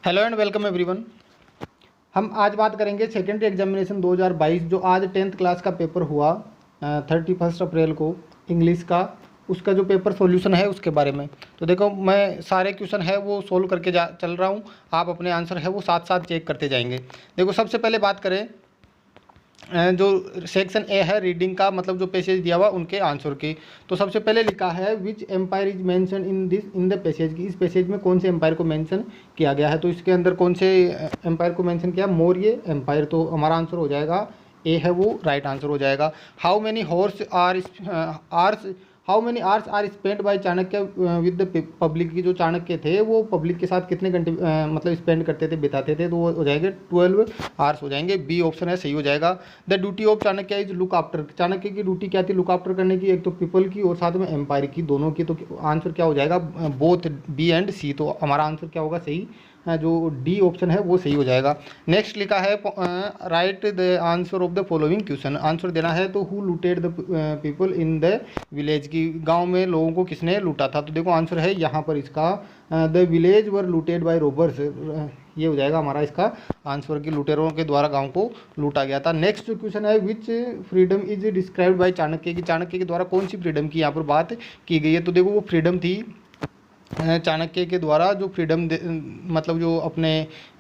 Hello and welcome everyone. हम आज बात करेंगे सेकेंडरी एग्जामिनेशन 2022 जो आज 10th क्लास का पेपर हुआ 31 अप्रैल को इंग्लिश का, उसका जो पेपर सॉल्यूशन है उसके बारे में। तो देखो, मैं सारे क्वेश्चन है वो सोल्व करके चल रहा हूँ, आप अपने आंसर है वो साथ साथ चेक करते जाएंगे। देखो, सबसे पहले बात करें जो सेक्शन ए है रीडिंग का, मतलब जो पैसेज दिया हुआ उनके आंसर की। तो सबसे पहले लिखा है which empire is mention in the passage की, इस पैसेज में कौन से एम्पायर को मेंशन किया गया है। तो इसके अंदर कौन से एम्पायर को मेंशन किया, मौर्य एम्पायर। तो हमारा आंसर हो जाएगा ए है वो राइट आंसर हो जाएगा। How many hours are spend by Chanakya with the public, की जो चाणक्य थे वो पब्लिक के साथ कितने घंटे मतलब स्पेंड करते थे, बिताते थे। तो वो हो जाएंगे 12 आवर्स हो जाएंगे। बी ऑप्शन है सही हो जाएगा। The duty of Chanakya is look after, Chanakya की ड्यूटी क्या थी, लुक आफ्टर करने की, एक तो पीपल की और साथ में एम्पायर की, दोनों की। तो आंसर क्या हो जाएगा, बोथ बी एंड सी। तो हमारा आंसर क्या होगा सही, जो डी ऑप्शन है वो सही हो जाएगा। नेक्स्ट लिखा है right the answer of the following question, answer देना है। तो who looted the people in the village, की गांव में लोगों को किसने लूटा था। तो देखो आंसर है यहाँ पर इसका the village were looted by robbers, ये हो जाएगा हमारा इसका आंसर की लुटेरों के द्वारा गांव को लूटा गया था। नेक्स्ट क्वेश्चन है which freedom is described by Chanakya, की चाणक्य के द्वारा कौन सी फ्रीडम की यहाँ पर बात की गई है। तो देखो, वो फ्रीडम थी चाणक्य के द्वारा जो फ्रीडम मतलब जो अपने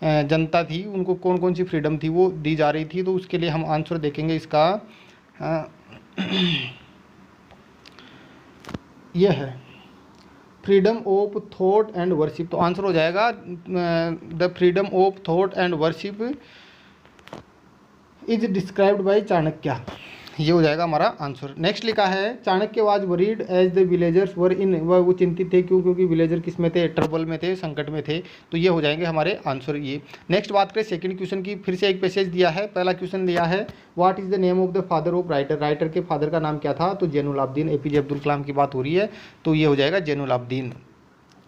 जनता थी उनको कौन कौन सी फ्रीडम थी वो दी जा रही थी। तो उसके लिए हम आंसर देखेंगे इसका ये है freedom of thought and worship. तो आंसर हो जाएगा the freedom of thought and worship is described by Chanakya, ये हो जाएगा हमारा आंसर। नेक्स्ट लिखा है Chanakya was worried as the villagers were in, वो चिंतित थे क्यों, क्योंकि विलेजर किस में थे, ट्रबल में थे, संकट में थे। तो ये हो जाएंगे हमारे आंसर ये। नेक्स्ट बात करें सेकंड क्वेश्चन की, फिर से एक पैसेज दिया है। पहला क्वेश्चन दिया है what is the name of the father of writer, writer के फादर का नाम क्या था। तो जैनुल आबदीन, एपीजे अब्दुल कलाम की बात हो रही है, तो ये हो जाएगा जैनुल आबदीन।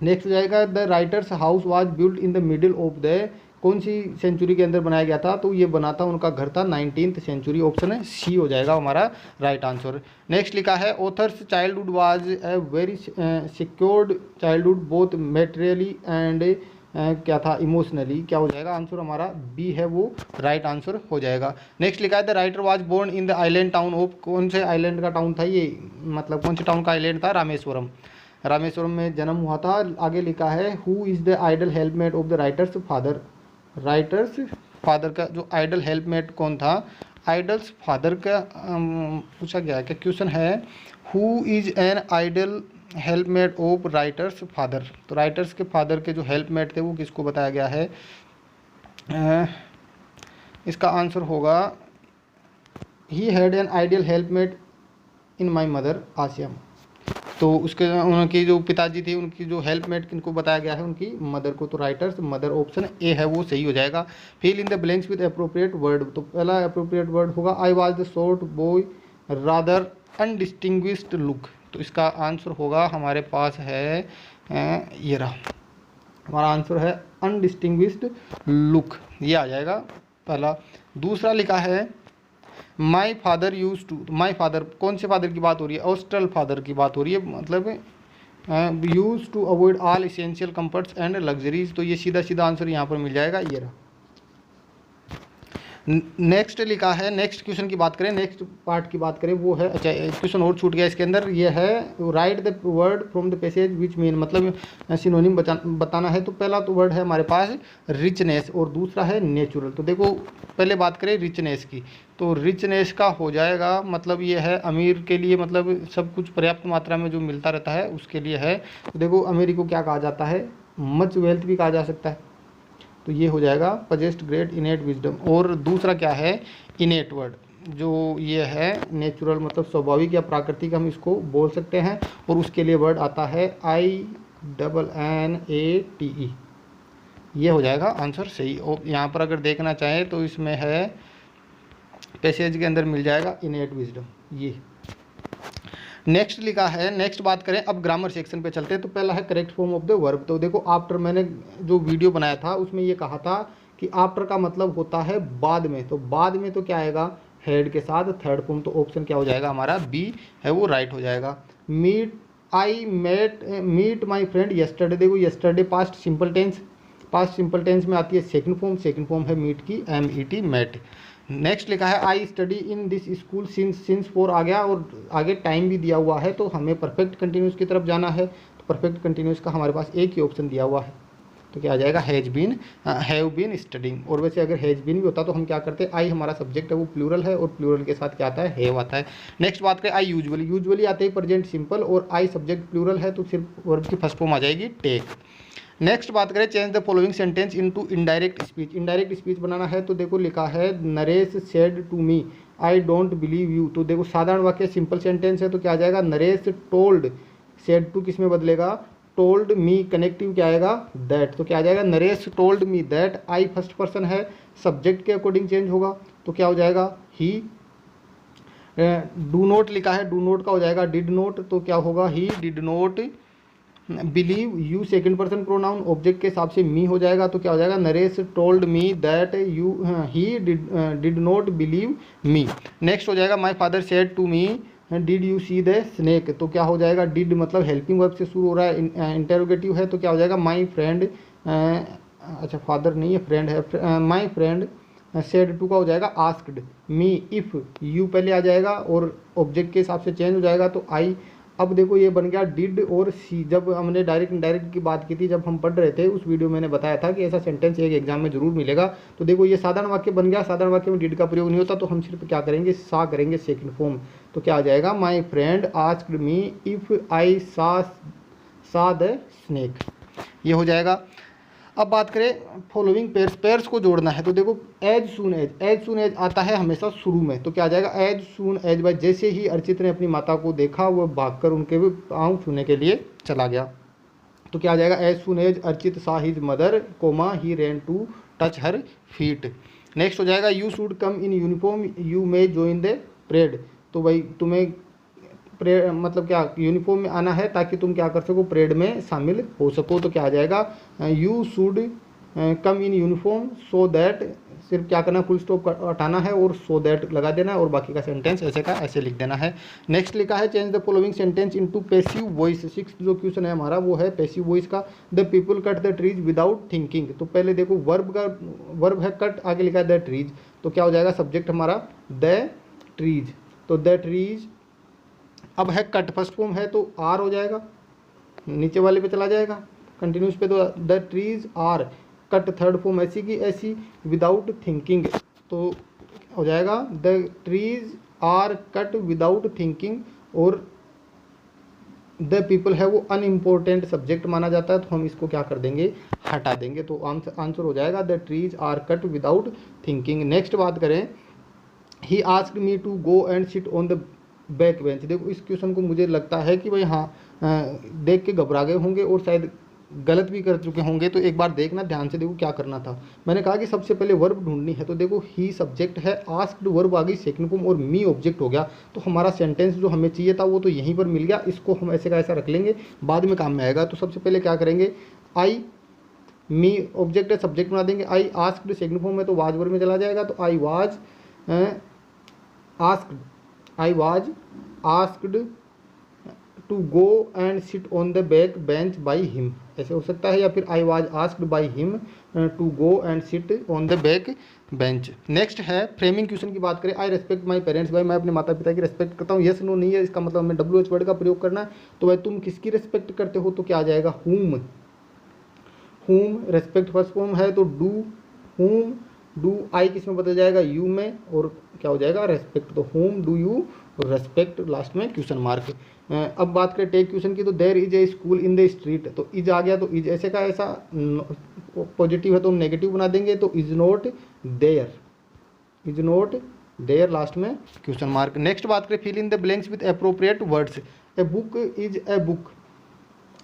नेक्स्ट हो जाएगा the writers house was built in the middle of the, कौन सी सेंचुरी के अंदर बनाया गया था। तो ये बना था, उनका घर था 19th सेंचुरी, ऑप्शन है सी हो जाएगा हमारा राइट आंसर। नेक्स्ट लिखा है authors childhood was a very secured childhood both materially and क्या था इमोशनली, क्या हो जाएगा आंसर हमारा बी है वो राइट आंसर हो जाएगा। नेक्स्ट लिखा है the writer was born in the island town of, कौन से आइलैंड का टाउन था ये, मतलब कौन से टाउन का आइलैंड था, रामेश्वरम, रामेश्वरम में जन्म हुआ था। आगे लिखा है who is the ideal helpmate of the writer's father, writer's father का जो आइडल हेल्पमेट कौन था, आइडल्स फादर का पूछा गया है क्या क्वेश्चन है, who is an ideal helpmate of writer's father. तो राइटर्स के फादर के जो हेल्पमेट थे वो किसको बताया गया है, इसका आंसर होगा he had an ideal helpmate in my mother आसियम। तो उसके उनकी जो पिताजी थे उनकी जो हेल्पमेट किनको बताया गया है, उनकी मदर को। तो राइटर्स मदर ऑप्शन ए है वो सही हो जाएगा। Fill in the blanks with appropriate word, तो पहला अप्रोप्रिएट वर्ड होगा I was the short boy rather undistinguished look. तो इसका आंसर होगा हमारे पास है ये रहा, हमारा आंसर है अनडिस्टिंग्विश्ड लुक, ये आ जाएगा पहला। दूसरा लिखा है my father use to, my father कौन से फादर की बात हो रही है, ऑस्ट्रल फादर की बात हो रही है, मतलब use to avoid all essential comforts and luxuries. तो ये सीधा सीधा आंसर यहाँ पर मिल जाएगा, ये रहा। नेक्स्ट लिखा है, नेक्स्ट क्वेश्चन की बात करें, नेक्स्ट पार्ट की बात करें वो है, अच्छा क्वेश्चन और छूट गया इसके अंदर, ये है right the word from the passage which mean, मतलब सिनोनिम बताना है। तो पहला तो वर्ड है हमारे पास रिचनेस और दूसरा है नेचुरल। तो देखो पहले बात करें रिचनेस की, तो रिचनेस का हो जाएगा मतलब ये है अमीर के लिए, मतलब सब कुछ पर्याप्त मात्रा में जो मिलता रहता है उसके लिए है। तो देखो अमीरी को क्या कहा जाता है, मच वेल्थ भी कहा जा सकता है। तो ये हो जाएगा पजेस्ट ग्रेट इनेट विजडम। और दूसरा क्या है इनेट वर्ड, जो ये है नेचुरल मतलब स्वाभाविक या प्राकृतिक हम इसको बोल सकते हैं। और उसके लिए वर्ड आता है INNATE, ये हो जाएगा आंसर सही। और यहाँ पर अगर देखना चाहें तो इसमें है पैसेज के अंदर मिल जाएगा इनेट विजडम ये। नेक्स्ट लिखा है, नेक्स्ट बात करें अब ग्रामर सेक्शन पे चलते हैं। तो पहला है correct form of the verb. तो देखो आफ्टर, मैंने जो वीडियो बनाया था उसमें ये कहा था कि आफ्टर का मतलब होता है बाद में। तो बाद में तो क्या आएगा हेड के साथ थर्ड फॉर्म। तो ऑप्शन क्या हो जाएगा हमारा बी है वो राइट हो जाएगा। Meet I meet my friend yesterday, देखो yesterday past simple tense, past simple tense में आती है सेकंड फॉर्म है मीट की, MET मेट। नेक्स्ट लिखा है I study in this school since for आ गया और आगे टाइम भी दिया हुआ है, तो हमें परफेक्ट कंटिन्यूस की तरफ जाना है। तो परफेक्ट कंटिन्यूस का हमारे पास एक ही ऑप्शन दिया हुआ है, तो क्या आ जाएगा हैव बीन स्टडिंग। और वैसे अगर हैज बीन भी होता तो हम क्या करते, आई हमारा सब्जेक्ट है वो प्लूरल है और प्लूरल के साथ क्या आता है, हैव आता है। नेक्स्ट बात करें आई यूजुअली आते ही प्रेजेंट सिंपल और आई सब्जेक्ट प्लूरल है तो सिर्फ वर्ब की फर्स्ट फॉर्म आ जाएगी टेक। नेक्स्ट बात करें change the following sentence into indirect speech. Indirect speech बनाना है तो देखो लिखा है Naresh said to me I don't believe you. तो देखो साधारण वाक्य सिंपल सेंटेंस है तो क्या आ जाएगा, नरेश टोल्ड, सेड टू किस में बदलेगा, टोल्ड मी, कनेक्टिव क्या आएगा, दैट। तो क्या आ जाएगा, Naresh told me that. I first person है, सब्जेक्ट के अकॉर्डिंग चेंज होगा तो क्या हो जाएगा, ही। डू नोट लिखा है, डू नोट का हो जाएगा डिड नोट, तो क्या होगा, ही did not believe you, second person pronoun, object के हिसाब से मी हो जाएगा तो क्या हो जाएगा, Naresh told me that you he did not believe me. Next हो जाएगा my father said to me did you see the snake. तो क्या हो जाएगा, डिड मतलब हेल्पिंग वर्ब से शुरू हो रहा है, इंटेरोगेटिव है तो क्या हो जाएगा, माई फ्रेंड, अच्छा फादर नहीं है फ्रेंड है, माई फ्रेंड सेड टू का हो जाएगा आस्क्ड मी इफ़, यू पहले आ जाएगा और ऑब्जेक्ट के हिसाब से चेंज हो जाएगा तो आई। अब देखो ये बन गया डिड और सी। जब हमने डायरेक्ट इनडायरेक्ट की बात की थी, जब हम पढ़ रहे थे उस वीडियो में मैंने बताया था कि ऐसा सेंटेंस एक एग्जाम में जरूर मिलेगा। तो देखो ये साधारण वाक्य बन गया, साधारण वाक्य में डिड का प्रयोग नहीं होता तो हम सिर्फ क्या करेंगे, सा करेंगे सेकंड फॉर्म। तो क्या आ जाएगा, my friend asked me if I सा द स्नेक, ये हो जाएगा। अब बात करें फॉलोइंग पेयर्स को जोड़ना है तो देखो एज सून एज आता है हमेशा शुरू में, तो क्या आ जाएगा, एज सून एज बाय, जैसे ही अर्चित ने अपनी माता को देखा वह भागकर उनके पाँव छूने के लिए चला गया। तो क्या आ जाएगा, as soon as Archit saw his mother comma he ran to touch her feet. Next हो जाएगा you should come in uniform you may join the parade. तो भाई तुम्हें परेड मतलब क्या, यूनिफॉर्म में आना है ताकि तुम क्या कर सको, परेड में शामिल हो सको। तो क्या आ जाएगा, you should come in uniform so that, सिर्फ क्या करना, फुल स्टॉप हटाना है और सो दैट लगा देना है और बाकी का सेंटेंस ऐसे का ऐसे लिख देना है। नेक्स्ट लिखा है change the following sentence into passive voice. 6 जो क्वेश्चन है हमारा वो है पैसिव वॉइस का। The people cut the trees without thinking. तो पहले देखो वर्ब है कट, आगे लिखा है द ट्रीज, तो क्या हो जाएगा, सब्जेक्ट हमारा द ट्रीज, तो द ट्रीज। अब है कट फर्स्ट फॉर्म है तो आर हो जाएगा, नीचे वाले पे चला जाएगा कंटिन्यूस पे, तो the trees are cut, third form ऐसी की ऐसी, विदाउट थिंकिंग तो हो जाएगा the trees are cut without thinking. और द पीपल है वो अनइम्पोर्टेंट सब्जेक्ट माना जाता है तो हम इसको क्या कर देंगे, हटा देंगे, तो आंसर हो जाएगा the trees are cut without thinking. Next बात करें, he asked me to go and sit on the back bench. देखो इस क्वेश्चन को मुझे लगता है कि भाई हाँ देख के घबरा गए होंगे और शायद गलत भी कर चुके होंगे, तो एक बार देखना ध्यान से, देखो क्या करना था। मैंने कहा कि सबसे पहले वर्ब ढूंढनी है, तो देखो ही सब्जेक्ट है, आस्क्ड वर्ब आ गई सेकंड फॉर्म और मी ऑब्जेक्ट हो गया, तो हमारा सेंटेंस जो हमें चाहिए था वो तो यहीं पर मिल गया, इसको हम ऐसे का ऐसा रख लेंगे, बाद में काम में आएगा। तो सबसे पहले क्या करेंगे, आई मी ऑब्जेक्ट है, सब्जेक्ट बना देंगे, आई आस्क्ड सेकंड फॉर्म में तो वाज वर्ब में चला जाएगा, तो I was asked, I was asked to go and sit on the back bench by him, ऐसे हो सकता है, या फिर I was asked by him to go and sit on the back bench. Next है फ्रेमिंग क्वेश्चन की बात करें, आई रेस्पेक्ट माई पेरेंट्स, भाई मैं अपने माता पिता की रेस्पेक्ट करता हूँ, यस नो नहीं है, इसका मतलब हमें WH वर्ड का प्रयोग करना है। तो भाई तुम किसकी रेस्पेक्ट करते हो, तो क्या आ जाएगा, हुम, रेस्पेक्ट फर्स्ट फॉर्म है तो डू, हुम डू, आई किस में बदल जाएगा, यू में, और क्या हो जाएगा, रेस्पेक्ट, तो whom do you respect, last में क्वेश्चन मार्क। अब बात करें टेक क्वेश्चन की, तो there is a school in the street, तो इज आ गया, तो इज ऐसे का ऐसा पॉजिटिव है तो हम नेगेटिव बना देंगे, तो is not there, is not there, last में क्वेश्चन मार्क। नेक्स्ट बात करें fill in the blanks with appropriate words. A book is a book,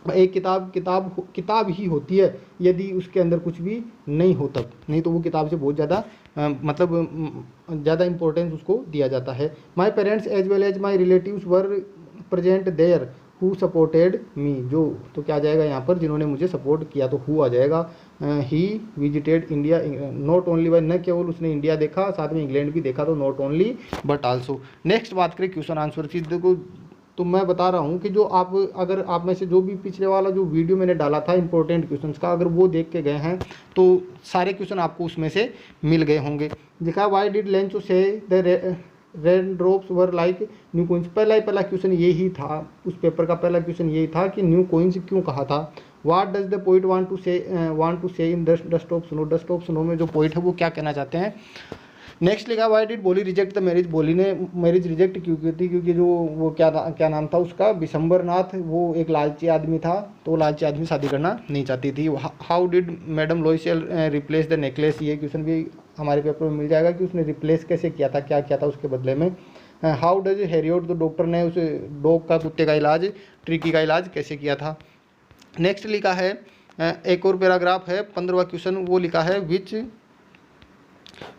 एक किताब ही होती है यदि उसके अंदर कुछ भी नहीं हो तब, नहीं तो वो किताब से बहुत ज़्यादा मतलब ज़्यादा इंपॉर्टेंस उसको दिया जाता है। My parents as well as my relatives were present there who supported me, जो तो क्या आ जाएगा यहाँ पर, जिन्होंने मुझे सपोर्ट किया, तो हु आ जाएगा। He visited India, not only by, न केवल उसने इंडिया देखा, साथ में इंग्लैंड भी देखा, तो not only but also. Next बात करें क्वेश्चन आंसर चीज, देखो तो मैं बता रहा हूँ कि जो आप अगर आप में से जो भी पिछले वाला जो वीडियो मैंने डाला था इंपॉर्टेंट क्वेश्चंस का, अगर वो देख के गए हैं तो सारे क्वेश्चन आपको उसमें से मिल गए होंगे। देखा, वाई डिड लेंचो से the rain drops were like new coins. पहला क्वेश्चन यही था, उस पेपर का पहला क्वेश्चन यही था कि न्यू कोइंस क्यों कहा था। What does the poet want to say in dust of snow. Dust of snow में जो पोइट है वो क्या कहना चाहते हैं। नेक्स्ट लिखा, वाई डिड बोली रिजेक्ट द मैरिज। बोली ने मैरिज रिजेक्ट क्यों की थी, क्योंकि जो वो क्या नाम था उसका, विशंबर नाथ, वो एक लालची आदमी था, तो लालची आदमी शादी करना नहीं चाहती थी। How did madam Loisel replace the necklace. ये क्वेश्चन भी हमारे पेपर में मिल जाएगा कि उसने रिप्लेस कैसे किया था, क्या किया था उसके बदले में। हाउ डज हैरियट, तो डॉक्टर ने उस डॉग का, कुत्ते का इलाज, ट्रिकी का इलाज कैसे किया था। नेक्स्ट लिखा है एक और पैराग्राफ है 15वां क्वेश्चन, वो लिखा है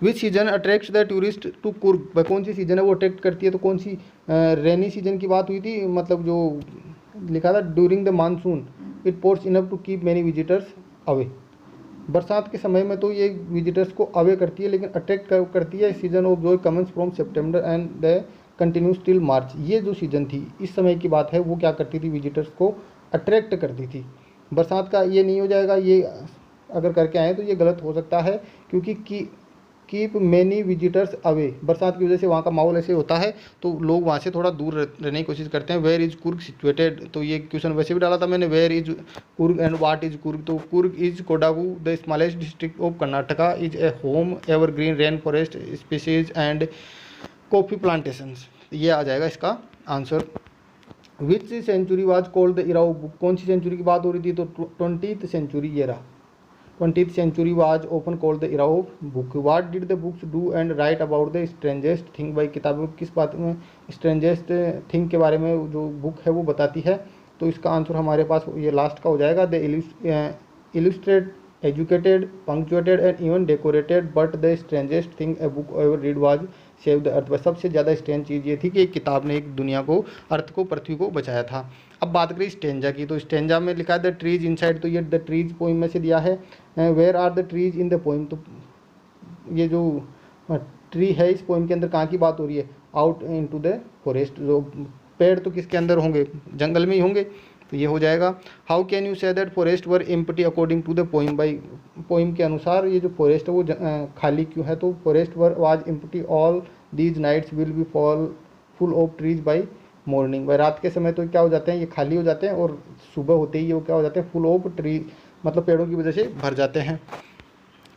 which season attracts the tourist to Coorg. कौन सी सीजन है वो अट्रैक्ट करती है, तो कौन सी, रेनी सीजन की बात हुई थी, मतलब जो लिखा था during the monsoon it pours enough to keep many visitors away. बरसात के समय में तो ये विजिटर्स को अवे करती है, लेकिन अट्रैक्ट करती है। Season of joy commences from September and the continues till March. ये जो सीजन थी, इस समय की बात है, वो क्या करती थी, विजिटर्स को अट्रैक्ट करती थी। बरसात का ये नहीं हो जाएगा, ये अगर करके आए तो ये गलत हो सकता है, क्योंकि कीप मैनी विजिटर्स अवे, बरसात की वजह से वहाँ का माहौल ऐसे होता है तो लोग वहाँ से थोड़ा दूर रहने की कोशिश करते हैं। वेयर इज कुर्ग सिचुएटेड, तो ये क्वेश्चन वैसे भी डाला था मैंने, where is Coorg and what is Coorg. तो Coorg is Kodagu the smallest district of Karnataka, is a home evergreen rain forest species and coffee plantations. ये आ जाएगा इसका आंसर। Which century was called the era of book. कौन सी सेंचुरी की बात हो रही थी, तो 20th सेंचुरी ये रहा। 20th century was often called the era of book. What did the books do and write about the strangest thing. भाई किताबें किस बात में स्ट्रेंजेस्ट थिंग के बारे में जो बुक है वो बताती है। तो इसका आंसर हमारे पास ये लास्ट का हो जाएगा, the illustrate educated punctuated and even decorated but the strangest thing a book ever read was save the earth. सबसे ज़्यादा स्ट्रेंज चीज़ ये थी कि एक किताब ने एक दुनिया को, अर्थ को, पृथ्वी को बचाया था। अब बात करें स्टेंजा की, तो स्टेंजा में लिखा है द ट्रीज इनसाइड, तो ये द ट्रीज पोइम में से दिया है। Where are the trees in the poem, तो ये जो ट्री है इस पोइम के अंदर कहाँ की बात हो रही है, आउट इनटू द फॉरेस्ट। जो पेड़ तो किसके अंदर होंगे, जंगल में ही होंगे, तो ये हो जाएगा। How can you say that forest were empty according to the poem. भाई पोइम के अनुसार ये जो फॉरेस्ट है वो खाली क्यों है, तो forest were was empty all these nights will be full of trees by morning. भाई रात के समय तो क्या हो जाते हैं, ये खाली हो जाते हैं, और सुबह होते ही वो क्या हो जाते हैं, फुल ऑफ ट्री, मतलब पेड़ों की वजह से भर जाते हैं।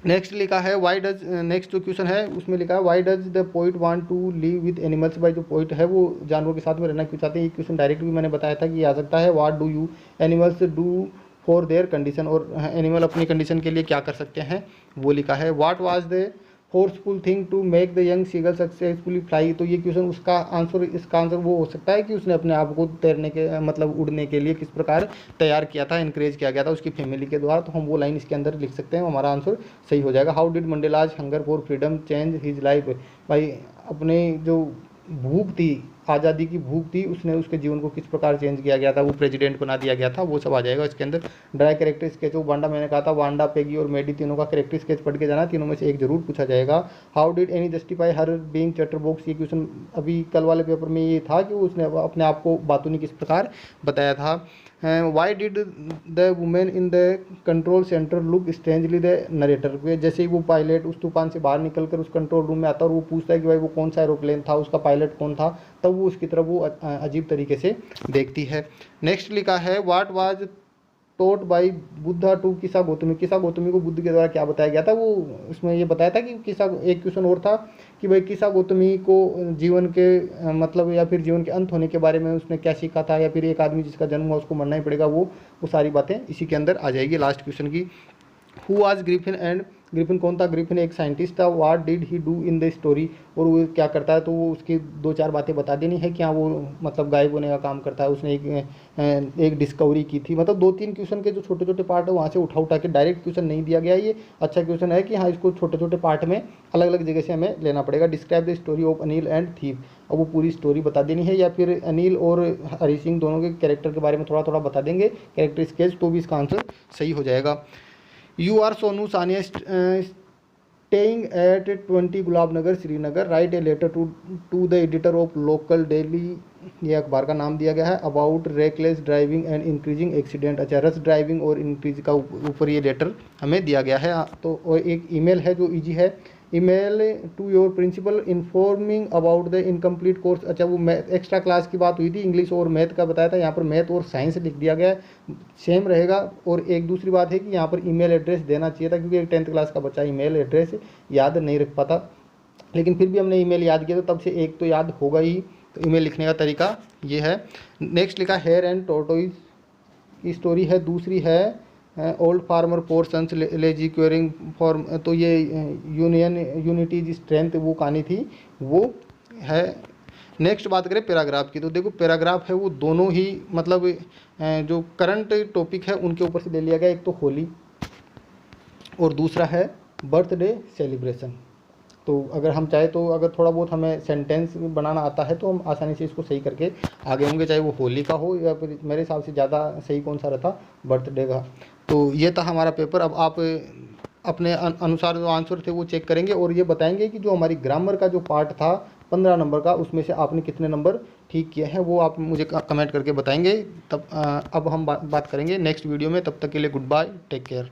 नेक्स्ट लिखा है वाई डज, नेक्स्ट जो क्वेश्चन है उसमें लिखा है why does the poet want to live with animals. भाई जो पोइट है वो जानवरों के साथ में रहना क्यों चाहते हैं। ये क्वेश्चन डायरेक्ट भी मैंने बताया था कि ये आ सकता है। What do you animals do for their condition, और एनिमल अपनी कंडीशन के लिए क्या कर सकते हैं वो लिखा है। What was the forceful thing to make the young seagull successfully fly. तो ये क्वेश्चन उसका आंसर, इसका आंसर वो हो सकता है कि उसने अपने आप को तैरने के, मतलब उड़ने के लिए किस प्रकार तैयार किया था, इनकरेज किया गया था उसकी फैमिली के द्वारा। तो हम वो लाइन इसके अंदर लिख सकते हैं, हमारा आंसर सही हो जाएगा। How did Mandela's hunger for freedom change his life. भाई अपने जो भूख थी, आज़ादी की भूख थी, उसने उसके जीवन को किस प्रकार चेंज किया गया था, वो प्रेसिडेंट बना दिया गया था, वो सब आ जाएगा इसके अंदर। Dry character sketch of Wanda, मैंने कहा था वांडा, पेगी और मेडी तीनों का कैरेक्टर स्केच पढ़ के जाना, तीनों में से एक जरूर पूछा जाएगा। How did any justify her being chatter box. ये क्वेश्चन अभी कल वाले पेपर में ये था कि उसने अपने आप को बातूनी किस प्रकार बताया था। Why did the women in the control centre look strangely the narrator. जैसे ही वो पायलट उस तूफान से बाहर निकल कर उस कंट्रोल रूम में आता है और वो पूछता है कि भाई वो कौन सा एरोप्लेन था, उसका पायलट कौन था, तब वो उसकी तरफ वो अजीब तरीके से देखती है। नेक्स्ट लिखा है what was taught by Buddha to Kisa Gautami. किसा गौतमी को बुद्ध के द्वारा क्या बताया गया था, वो उसमें ये बताया था कि किसा, एक क्वेश्चन और था कि भाई किसा गौतमी को जीवन के मतलब या फिर जीवन के अंत होने के बारे में उसने क्या सीखा था, या फिर एक आदमी जिसका जन्म हुआ उसको मरना ही पड़ेगा, वो सारी बातें इसी के अंदर आ जाएगी लास्ट क्वेश्चन की। Who was Griffin and, Griffin कौन था, ग्रिफिन एक साइंटिस्ट था। What did he do in the story, और वो क्या करता है, तो वो उसकी 2-4 बातें बता देनी है कि हाँ वो मतलब गायब होने का काम करता है। उसने एक डिस्कवरी की थी। मतलब 2-3 क्वेश्चन के जो छोटे छोटे पार्ट है वहाँ से उठा के डायरेक्ट क्वेश्चन नहीं दिया गया। ये अच्छा क्वेश्चन है कि हाँ इसको छोटे छोटे पार्ट में अलग अलग जगह से हमें लेना पड़ेगा। Describe the story of Anil and thief, अब वो पूरी स्टोरी बता देनी है, या फिर अनिल और हरी सिंह दोनों के कैरेक्टर के बारे में थोड़ा थोड़ा बता देंगे, कैरेक्टर स्केच, तो भी इसका आंसर सही हो जाएगा। You are Sonu Sania staying at 20 Gulab Nagar, Srinagar. Write a letter to the editor of local daily ये अखबार का नाम दिया गया है, about reckless driving and increasing accident. अच्छा, रश ड्राइविंग और इंक्रीज का ऊपर ये लेटर हमें दिया गया है। तो और एक ईमेल है जो इजी है, email to your principal informing about the incomplete course. अच्छा, वो मैथ एक्स्ट्रा क्लास की बात हुई थी, इंग्लिश और मैथ का बताया था, यहाँ पर मैथ और साइंस लिख दिया गया है, सेम रहेगा। और एक दूसरी बात है कि यहाँ पर ईमेल एड्रेस देना चाहिए था, क्योंकि एक 10th क्लास का बच्चा ईमेल एड्रेस याद नहीं रख पाता, लेकिन फिर भी हमने ईमेल याद किया तो तब से एक तो याद होगा ही। तो ईमेल लिखने का तरीका ये है। नेक्स्ट लिखा हेयर एंड टोर्टोइज की स्टोरी है। दूसरी है old farmer portions lazy curing form, तो ये यूनिटी जी स्ट्रेंथ वो कहानी थी, वो है। नेक्स्ट बात करें पैराग्राफ की, तो देखो पैराग्राफ है वो दोनों ही मतलब जो करंट टॉपिक है उनके ऊपर से ले लिया गया। एक तो होली और दूसरा है बर्थडे सेलिब्रेशन। तो अगर हम चाहे तो अगर थोड़ा बहुत हमें सेंटेंस बनाना आता है तो हम आसानी से इसको सही करके आगे होंगे, चाहे वो होली का हो या फिर मेरे हिसाब से ज़्यादा सही कौन सा रहता, बर्थडे का। तो ये था हमारा पेपर। अब आप अपने अनुसार जो आंसर थे वो चेक करेंगे और ये बताएंगे कि जो हमारी ग्रामर का जो पार्ट था 15 नंबर का, उसमें से आपने कितने नंबर ठीक किए हैं वो आप मुझे कमेंट करके बताएंगे। तब अब हम बात करेंगे नेक्स्ट वीडियो में। तब तक के लिए गुड बाय, टेक केयर।